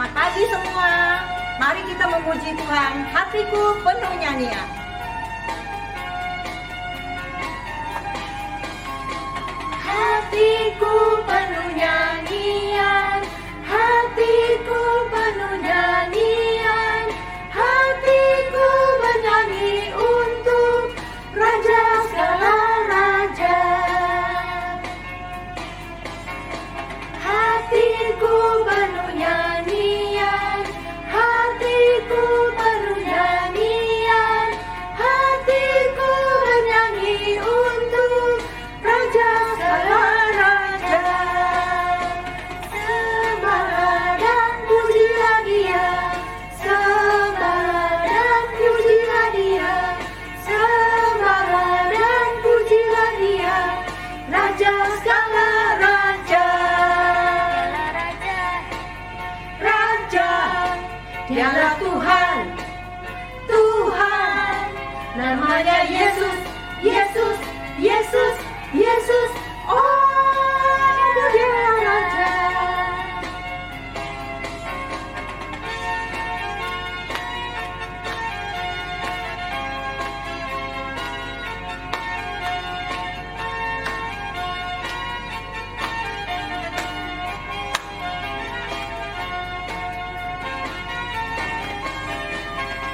Selamat pagi semua. Mari kita memuji Tuhan. Hatiku penuh nyanyian. Hatiku penuh nyanyian, hatiku penuh nyanyian, hatiku bernyanyi untuk Raja segala raja. Hatiku penuh nyanyian, hatiku penuh nyanyian, hatiku bernyanyi untuk Raja segala raja. Sembahlah dan pujilah Dia, sembahlah dan pujilah Dia, sembahlah dan pujilah Dia, Raja segala raja. Raja, Dialah Tuhan, Tuhan, namanya Yesus, Yesus, Yesus, Yesus. Oh, Dialah Raja.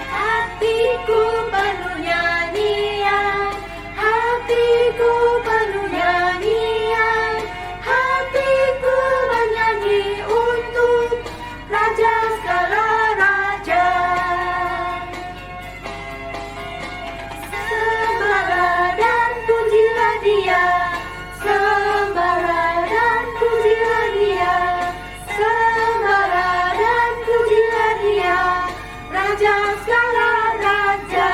Hatiku penuh nyanyian, hatiku penuh nyanyian, hatiku bernyanyi untuk Raja segala raja. Sembahlah dan pujilah Dia, sembahlah dan pujilah Dia, sembahlah dan pujilah Dia, Raja segala raja.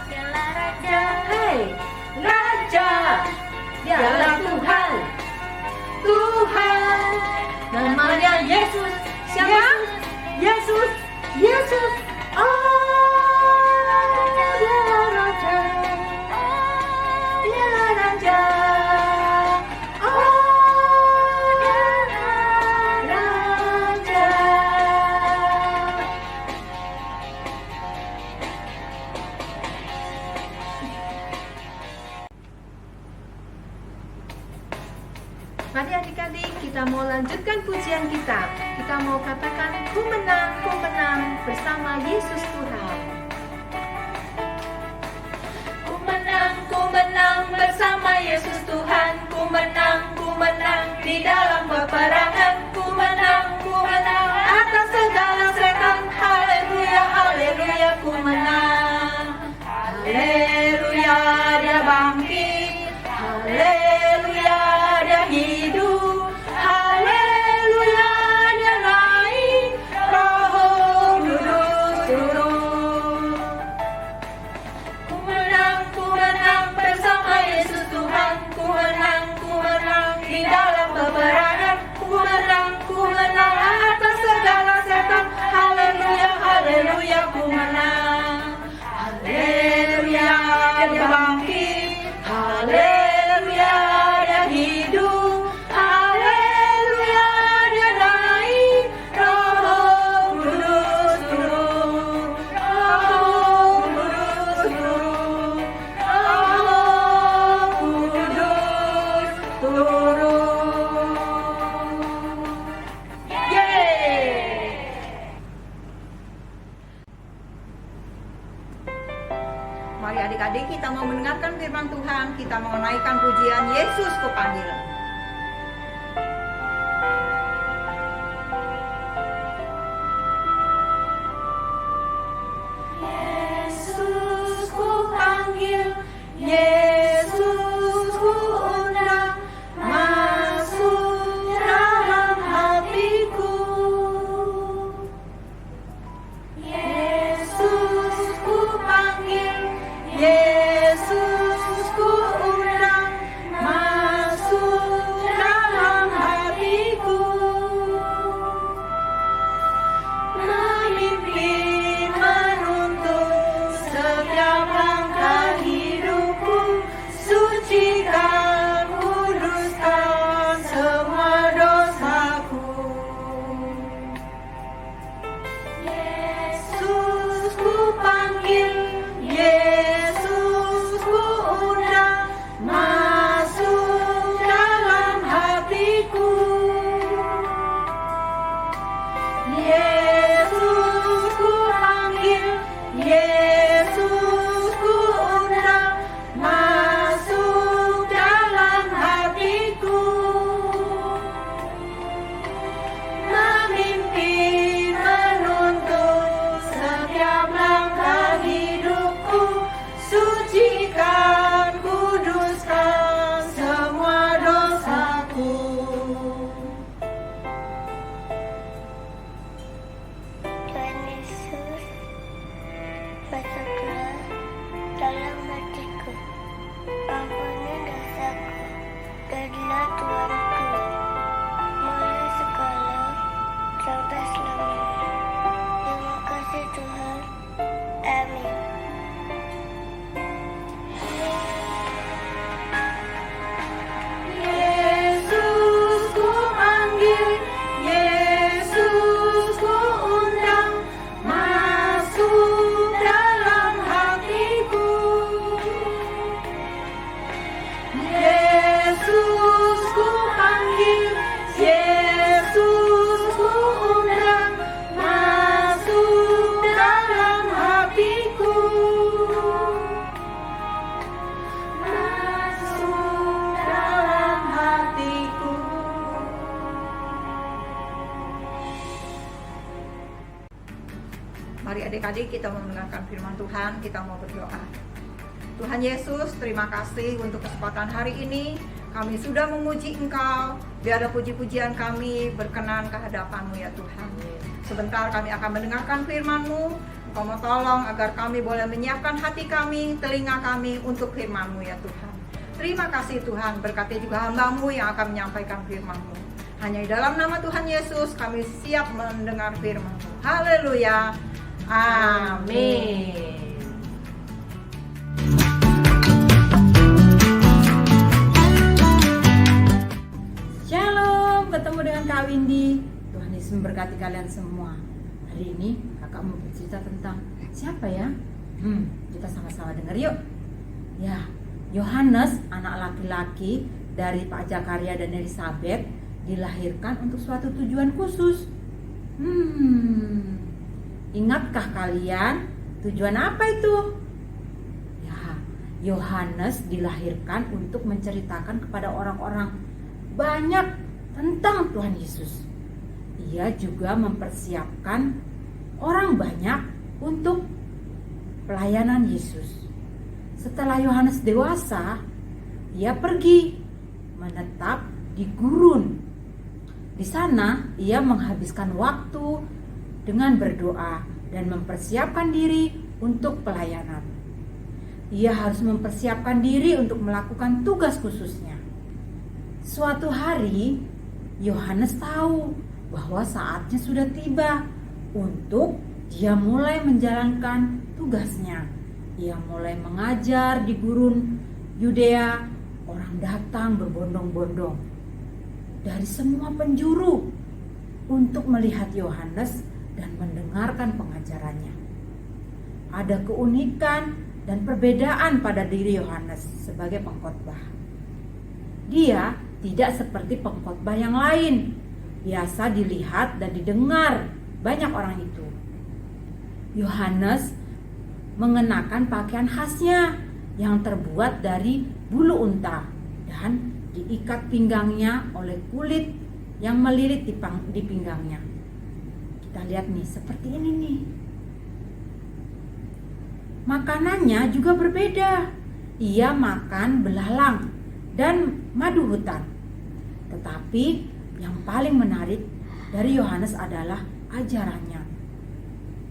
Dialah Raja, hei, Raja, Dialah Tuhan, Tuhan, namanya Yesus. Siapa? Yesus, Yesus. Oh, Dialah Raja, Dialah Raja. Oh, Dialah Raja. Mari adik-adik, kita mau lanjutkan pujian kita. Kita mau katakan, ku menang bersama Yesus Tuhan. Ku menang bersama Yesus Tuhan. Ku menang di dalam peperangan. Ku menang atas segala setan. Haleluya, haleluya, ku menang. Haleluya, Dia bangkit. Haleluya, Dia hidup. Haleluya, Dia naik. Roh Kudus turun. Ku menang bersama Yesus Tuhan. Ku menang di dalam peperangan. Ku menang atas segala setan. Haleluya, haleluya, ku menang. Haleluya, Dia bangkit. Haleluya, Dia hidup. Haleluya, Dia naik. Roh Kudus turun. Roh Kudus turun. Roh Kudus turun. Yeay! Mari adik-adik, kita mau mendengarkan firman Tuhan. Kita mau menaikkan pujian Yesus kupanggil. Yesus ku panggil, Yesus ku undang, masuk dalam hatiku. Yesus ku panggil, Yesus ku undang, masuk masuk dalam hatiku. Yesus ku panggil, Yesus ku undang, masuk dalam hatiku. Memimpin, menuntun setiap langkah hidupku, sucikan, kuduskan semua dosaku. Tuhan Yesus, masuklah dalam hatiku. Ampuni dosaku, jadilah Tuhanku, mulai sekarang sampai selamanya. Terima kasih Tuhan. Amin. Yesus ku panggil, Yesus ku undang, masuk dalam hatiku. Yesus ku panggil, Yesus ku undang, masuk dalam hatiku. Masuk dalam hatiku. Mari adik-adik kita mendengarkan firman Tuhan, kita mau berdoa. Tuhan Yesus, terima kasih untuk kesempatan hari ini. Kami sudah memuji Engkau, biarlah puji-pujian kami berkenan ke hadapan-Mu ya Tuhan. Sebentar kami akan mendengarkan firman-Mu. Engkau mau tolong agar kami boleh menyiapkan hati kami, telinga kami untuk firman-Mu ya Tuhan. Terima kasih Tuhan, berkati juga hamba-Mu yang akan menyampaikan firman-Mu. Hanya di dalam nama Tuhan Yesus kami siap mendengar firman-Mu. Haleluya. Amin. Shalom, ketemu dengan Kak Windy. Tuhan Yesus memberkati kalian semua. Hari ini kakak mau bercerita tentang siapa ya? Kita sama-sama dengar yuk. Ya, Yohanes, anak laki-laki dari Pak Zakaria dan Elizabeth, dilahirkan untuk suatu tujuan khusus. Ingatkah kalian tujuan apa itu? Ya, Yohanes dilahirkan untuk menceritakan kepada orang-orang banyak tentang Tuhan Yesus. Ia juga mempersiapkan orang banyak untuk pelayanan Yesus. Setelah Yohanes dewasa, ia pergi menetap di gurun. Di sana ia menghabiskan waktu dengan berdoa dan mempersiapkan diri untuk pelayanan. Ia harus mempersiapkan diri untuk melakukan tugas khususnya. Suatu hari, Yohanes tahu bahwa saatnya sudah tiba untuk dia mulai menjalankan tugasnya. Ia mulai mengajar di gurun Yudea. Orang datang berbondong-bondong dari semua penjuru untuk melihat Yohanes dan mendengarkan pengajarannya. Ada keunikan dan perbedaan pada diri Yohanes sebagai pengkhotbah. Dia tidak seperti pengkhotbah yang lain, biasa dilihat dan didengar banyak orang itu. Yohanes mengenakan pakaian khasnya yang terbuat dari bulu unta dan diikat pinggangnya oleh kulit yang melilit di pinggangnya. Kita lihat nih, seperti ini nih. Makanannya juga berbeda. Ia makan belalang dan madu hutan. Tetapi yang paling menarik dari Yohanes adalah ajarannya.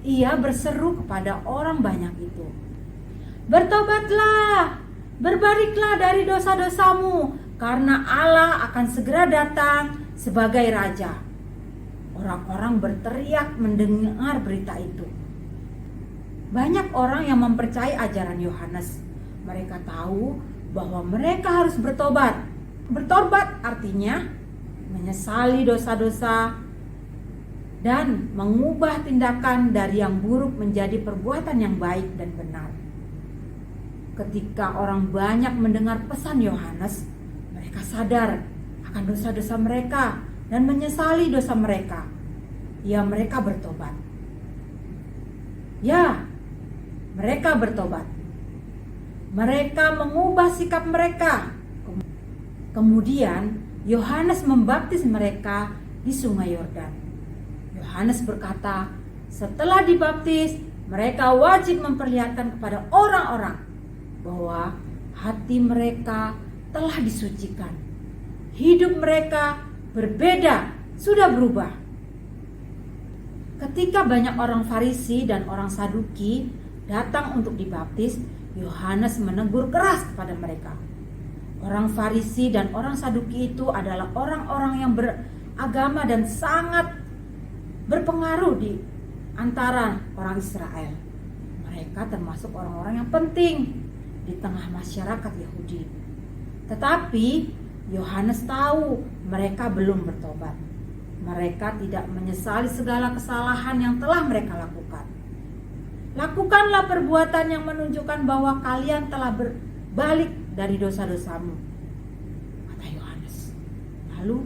Ia berseru kepada orang banyak itu, "Bertobatlah, berbaliklah dari dosa-dosamu, karena Allah akan segera datang sebagai Raja." Orang-orang berteriak mendengar berita itu. Banyak orang yang mempercayai ajaran Yohanes. Mereka tahu bahwa mereka harus bertobat. Bertobat artinya menyesali dosa-dosa dan mengubah tindakan dari yang buruk menjadi perbuatan yang baik dan benar. ketika orang banyak mendengar pesan Yohanes, mereka sadar akan dosa-dosa mereka dan menyesali dosa mereka. Ya, mereka bertobat. Ya, mereka bertobat. Mereka mengubah sikap mereka. Kemudian Yohanes membaptis mereka di Sungai Yordan. Yohanes berkata, setelah dibaptis, mereka wajib memperlihatkan kepada orang-orang bahwa hati mereka telah disucikan. Hidup mereka berbeda, sudah berubah. Ketika banyak orang Farisi dan orang Saduki datang untuk dibaptis, Yohanes menegur keras kepada mereka. Orang Farisi dan orang Saduki itu adalah orang-orang yang beragama dan sangat berpengaruh di antara orang Israel. Mereka termasuk orang-orang yang penting di tengah masyarakat Yahudi. Tetapi Yohanes tahu mereka belum bertobat. Mereka tidak menyesali segala kesalahan yang telah mereka lakukan. Lakukanlah perbuatan yang menunjukkan bahwa kalian telah berbalik dari dosa-dosamu, kata Yohanes. Lalu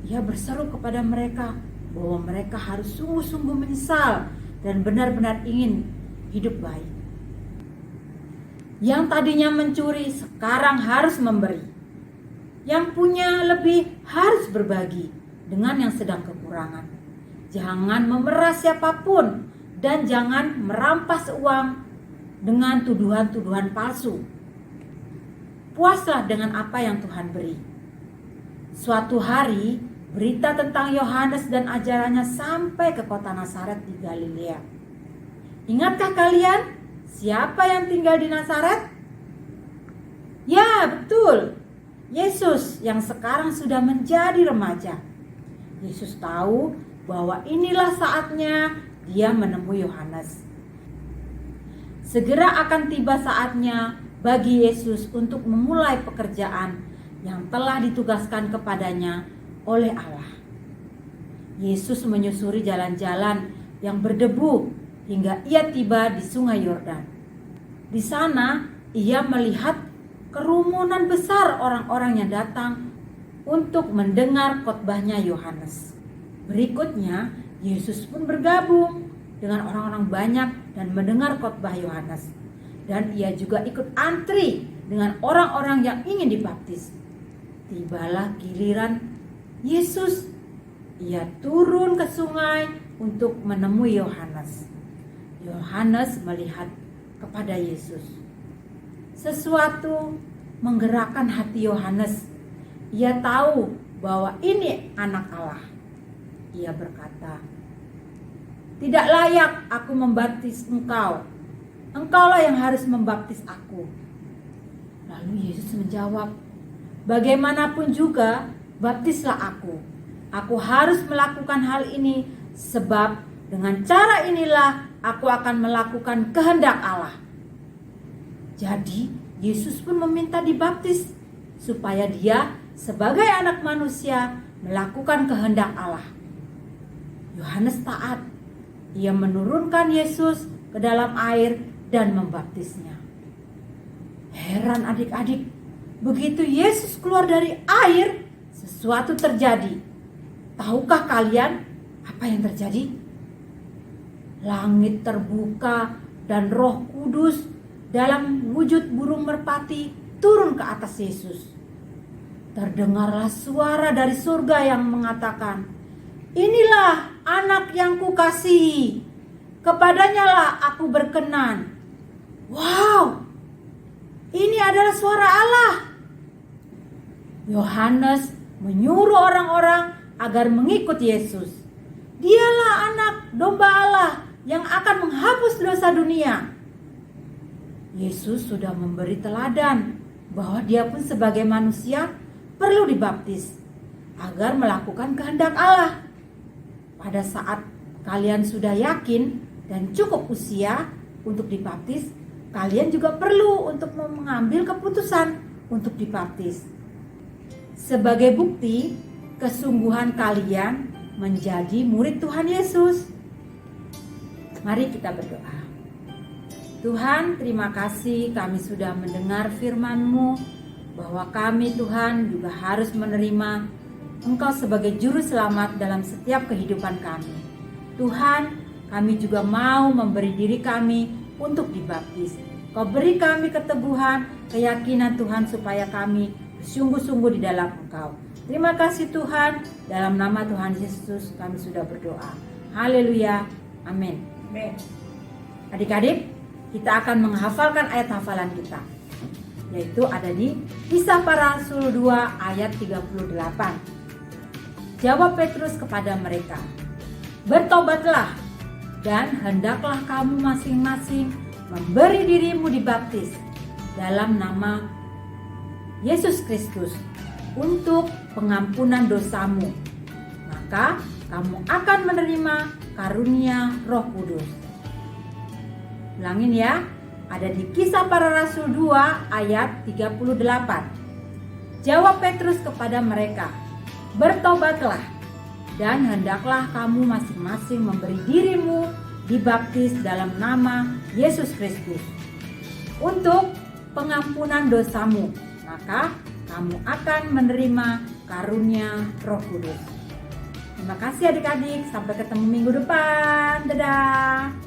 ia berseru kepada mereka bahwa mereka harus sungguh-sungguh menyesal dan benar-benar ingin hidup baik. Yang tadinya mencuri sekarang harus memberi. Yang punya lebih harus berbagi dengan yang sedang kekurangan. Jangan memeras siapapun dan jangan merampas uang dengan tuduhan-tuduhan palsu. Puaslah dengan apa yang Tuhan beri. Suatu hari, berita tentang Yohanes dan ajarannya sampai ke kota Nazaret di Galilea. Ingatkah kalian siapa yang tinggal di Nazaret? Ya, betul. Yesus yang sekarang sudah menjadi remaja. Yesus tahu bahwa inilah saatnya dia menemui Yohanes. Segera akan tiba saatnya bagi Yesus untuk memulai pekerjaan yang telah ditugaskan kepadanya oleh Allah. Yesus menyusuri jalan-jalan yang berdebu hingga ia tiba di Sungai Yordan. Di sana ia melihat kerumunan besar orang-orang yang datang untuk mendengar khotbahnya Yohanes. Berikutnya, Yesus pun bergabung dengan orang-orang banyak dan mendengar khotbah Yohanes. Dan ia juga ikut antri dengan orang-orang yang ingin dibaptis. Tibalah giliran Yesus. Ia turun ke sungai untuk menemui Yohanes. Yohanes melihat kepada Yesus. Sesuatu menggerakkan hati Yohanes. Ia tahu bahwa ini anak Allah. Ia berkata, "Tidak layak aku membaptis engkau. Engkaulah yang harus membaptis aku." Lalu Yesus menjawab, "Bagaimanapun juga, baptislah aku. Aku harus melakukan hal ini sebab dengan cara inilah aku akan melakukan kehendak Allah." Jadi Yesus pun meminta dibaptis supaya dia sebagai anak manusia melakukan kehendak Allah. Yohanes taat. Ia menurunkan Yesus ke dalam air dan membaptisnya. Heran adik-adik, begitu Yesus keluar dari air, sesuatu terjadi. Tahukah kalian apa yang terjadi? Langit terbuka dan Roh Kudus dalam wujud burung merpati turun ke atas Yesus. Terdengarlah suara dari surga yang mengatakan, "Inilah anak yang kukasihi, kepadanya lah aku berkenan." Wow, ini adalah suara Allah. Yohanes menyuruh orang-orang agar mengikut Yesus. Dialah anak domba Allah yang akan menghapus dosa dunia. Yesus sudah memberi teladan bahwa dia pun sebagai manusia perlu dibaptis agar melakukan kehendak Allah. Pada saat kalian sudah yakin dan cukup usia untuk dibaptis, kalian juga perlu untuk mengambil keputusan untuk dibaptis. Sebagai bukti kesungguhan kalian menjadi murid Tuhan Yesus. Mari kita berdoa. Tuhan, terima kasih kami sudah mendengar firman-Mu bahwa kami Tuhan juga harus menerima Engkau sebagai juru selamat dalam setiap kehidupan kami. Tuhan, kami juga mau memberi diri kami untuk dibaptis. Kau beri kami keteguhan, keyakinan Tuhan supaya kami sungguh-sungguh di dalam Engkau. Terima kasih Tuhan, dalam nama Tuhan Yesus kami sudah berdoa. Haleluya, amin. Amin. Adik-adik, kita akan menghafalkan ayat hafalan kita, yaitu ada di Kisah Para Rasul 2 ayat 38. Jawab Petrus kepada mereka, "Bertobatlah, dan hendaklah kamu masing-masing memberi dirimu dibaptis dalam nama Yesus Kristus untuk pengampunan dosamu. Maka kamu akan menerima karunia Roh Kudus." Ulangin ya, ada di Kisah Para Rasul 2 ayat 38. Jawab Petrus kepada mereka, "Bertobatlah, dan hendaklah kamu masing-masing memberi dirimu dibaptis dalam nama Yesus Kristus untuk pengampunan dosamu. Maka kamu akan menerima karunia Roh Kudus." Terima kasih adik-adik, sampai ketemu minggu depan. Dadah.